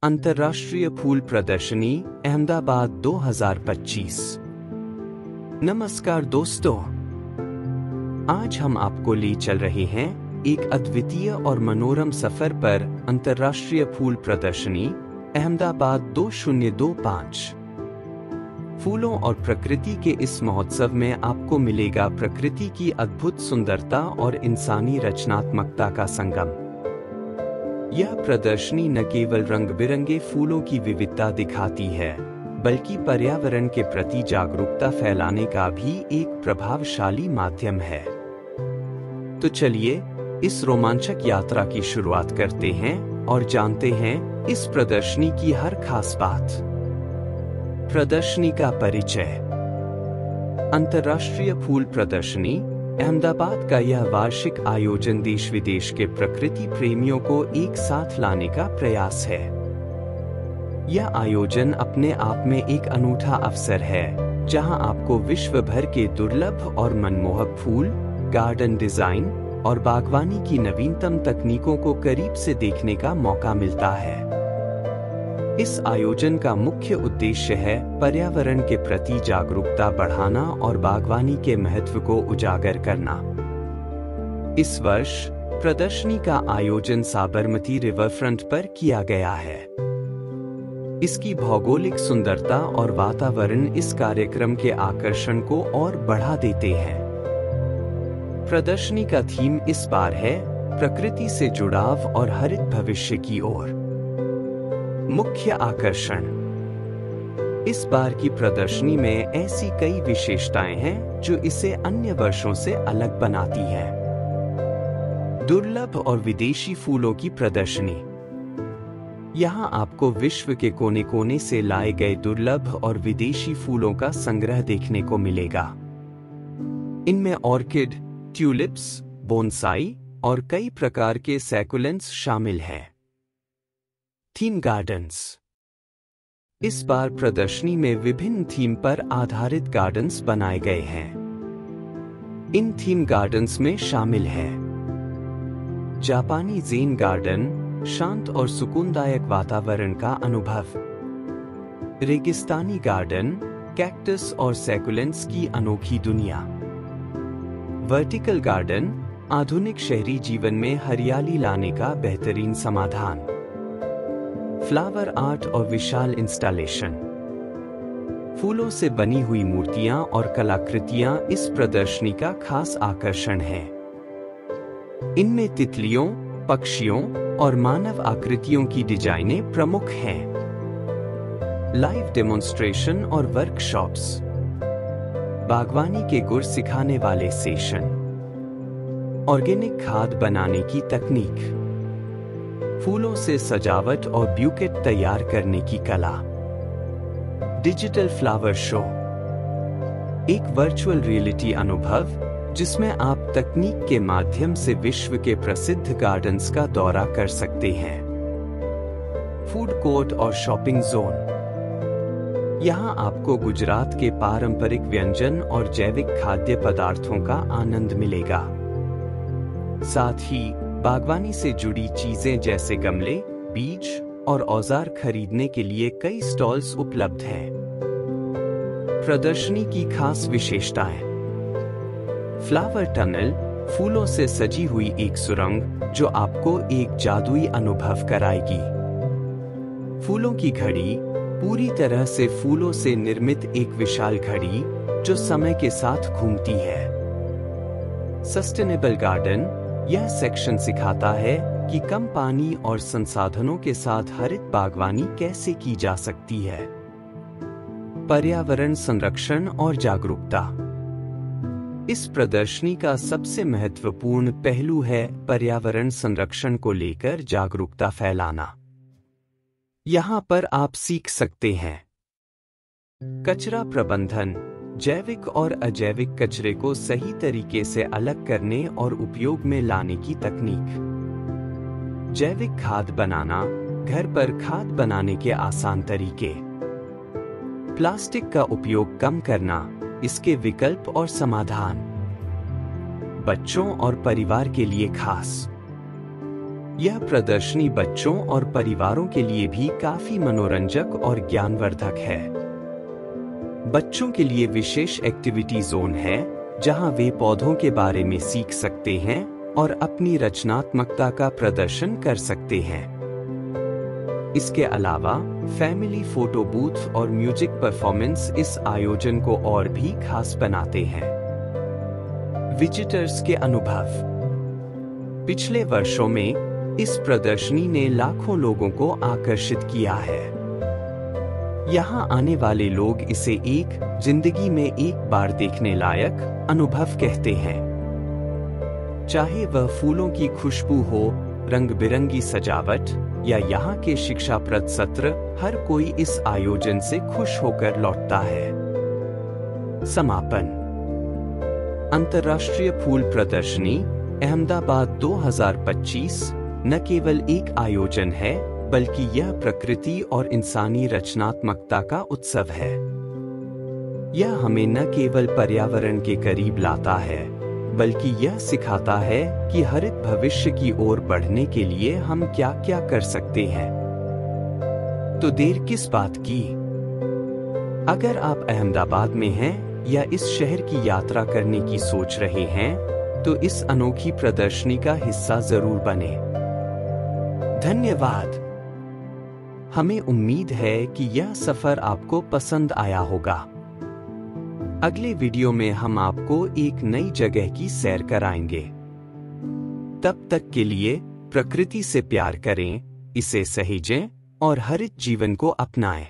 अंतर्राष्ट्रीय फूल प्रदर्शनी अहमदाबाद 2025। नमस्कार दोस्तों, आज हम आपको ले चल रहे हैं एक अद्वितीय और मनोरम सफर पर अंतर्राष्ट्रीय फूल प्रदर्शनी अहमदाबाद 2025। फूलों और प्रकृति के इस महोत्सव में आपको मिलेगा प्रकृति की अद्भुत सुंदरता और इंसानी रचनात्मकता का संगम। यह प्रदर्शनी न केवल रंग बिरंगे फूलों की विविधता दिखाती है, बल्कि पर्यावरण के प्रति जागरूकता फैलाने का भी एक प्रभावशाली माध्यम है। तो चलिए इस रोमांचक यात्रा की शुरुआत करते हैं और जानते हैं इस प्रदर्शनी की हर खास बात। प्रदर्शनी का परिचय। अंतर्राष्ट्रीय फूल प्रदर्शनी अहमदाबाद का यह वार्षिक आयोजन देश विदेश के प्रकृति प्रेमियों को एक साथ लाने का प्रयास है। यह आयोजन अपने आप में एक अनूठा अवसर है, जहां आपको विश्व भर के दुर्लभ और मनमोहक फूल, गार्डन डिजाइन और बागवानी की नवीनतम तकनीकों को करीब से देखने का मौका मिलता है। इस आयोजन का मुख्य उद्देश्य है पर्यावरण के प्रति जागरूकता बढ़ाना और बागवानी के महत्व को उजागर करना। इस वर्ष प्रदर्शनी का आयोजन साबरमती रिवरफ्रंट पर किया गया है। इसकी भौगोलिक सुंदरता और वातावरण इस कार्यक्रम के आकर्षण को और बढ़ा देते हैं। प्रदर्शनी का थीम इस बार है प्रकृति से जुड़ाव और हरित भविष्य की ओर। मुख्य आकर्षण। इस बार की प्रदर्शनी में ऐसी कई विशेषताएं हैं जो इसे अन्य वर्षों से अलग बनाती है। दुर्लभ और विदेशी फूलों की प्रदर्शनी। यहां आपको विश्व के कोने कोने से लाए गए दुर्लभ और विदेशी फूलों का संग्रह देखने को मिलेगा। इनमें ऑर्किड, ट्यूलिप्स, बोनसाई और कई प्रकार के सैकुलेंट्स शामिल हैं। Theme gardens. इस बार प्रदर्शनी में विभिन्न थीम पर आधारित गार्डन्स बनाए गए हैं। इन थीम गार्डन्स में शामिल है जापानी ज़ेन गार्डन, शांत और सुकूनदायक वातावरण का अनुभव। रेगिस्तानी गार्डन, कैक्टस और सैकुलेंट्स की अनोखी दुनिया। वर्टिकल गार्डन, आधुनिक शहरी जीवन में हरियाली लाने का बेहतरीन समाधान। फ्लावर आर्ट और विशाल इंस्टॉलेशन। फूलों से बनी हुई मूर्तियां और कलाकृतियां इस प्रदर्शनी का खास आकर्षण है। इनमें तितलियों, पक्षियों और मानव आकृतियों की डिजाइनें प्रमुख हैं। लाइव डेमोन्स्ट्रेशन और वर्कशॉप्स। बागवानी के गुर सिखाने वाले सेशन। ऑर्गेनिक खाद बनाने की तकनीक। फूलों से सजावट और ब्यूकेट तैयार करने की कला। डिजिटल फ्लावर शो, एक वर्चुअल रियलिटी अनुभव जिसमें आप तकनीक के माध्यम से विश्व के प्रसिद्ध गार्डन्स का दौरा कर सकते हैं। फूड कोर्ट और शॉपिंग जोन। यहां आपको गुजरात के पारंपरिक व्यंजन और जैविक खाद्य पदार्थों का आनंद मिलेगा। साथ ही बागवानी से जुड़ी चीजें जैसे गमले, बीज और औजार खरीदने के लिए कई स्टॉल्स उपलब्ध हैं। प्रदर्शनी की खास विशेषताएं। फ्लावर टनल, फूलों से सजी हुई एक सुरंग जो आपको एक जादुई अनुभव कराएगी। फूलों की घड़ी, पूरी तरह से फूलों से निर्मित एक विशाल घड़ी जो समय के साथ घूमती है। सस्टेनेबल गार्डन, यह सेक्शन सिखाता है कि कम पानी और संसाधनों के साथ हरित बागवानी कैसे की जा सकती है। पर्यावरण संरक्षण और जागरूकता। इस प्रदर्शनी का सबसे महत्वपूर्ण पहलू है पर्यावरण संरक्षण को लेकर जागरूकता फैलाना। यहां पर आप सीख सकते हैं कचरा प्रबंधन, जैविक और अजैविक कचरे को सही तरीके से अलग करने और उपयोग में लाने की तकनीक। जैविक खाद बनाना, घर पर खाद बनाने के आसान तरीके। प्लास्टिक का उपयोग कम करना, इसके विकल्प और समाधान। बच्चों और परिवार के लिए खास यह प्रदर्शनी बच्चों और परिवारों के लिए भी काफी मनोरंजक और ज्ञानवर्धक है। बच्चों के लिए विशेष एक्टिविटी जोन है, जहां वे पौधों के बारे में सीख सकते हैं और अपनी रचनात्मकता का प्रदर्शन कर सकते हैं। इसके अलावा फैमिली फोटो बूथ और म्यूजिक परफॉर्मेंस इस आयोजन को और भी खास बनाते हैं। विजिटर्स के अनुभव। पिछले वर्षों में इस प्रदर्शनी ने लाखों लोगों को आकर्षित किया है। यहाँ आने वाले लोग इसे एक जिंदगी में एक बार देखने लायक अनुभव कहते हैं। चाहे वह फूलों की खुशबू हो, रंग बिरंगी सजावट या यहाँ के शिक्षाप्रद सत्र, हर कोई इस आयोजन से खुश होकर लौटता है। समापन। अंतर्राष्ट्रीय फूल प्रदर्शनी अहमदाबाद 2025 न केवल एक आयोजन है, बल्कि यह प्रकृति और इंसानी रचनात्मकता का उत्सव है। यह हमें न केवल पर्यावरण के करीब लाता है, बल्कि यह सिखाता है कि हरित भविष्य की ओर बढ़ने के लिए हम क्या क्या कर सकते हैं। तो देर किस बात की? अगर आप अहमदाबाद में हैं या इस शहर की यात्रा करने की सोच रहे हैं, तो इस अनोखी प्रदर्शनी का हिस्सा जरूर बने। धन्यवाद। हमें उम्मीद है कि यह सफर आपको पसंद आया होगा। अगले वीडियो में हम आपको एक नई जगह की सैर कराएंगे। तब तक के लिए प्रकृति से प्यार करें, इसे सहेजें और हरित जीवन को अपनाएं।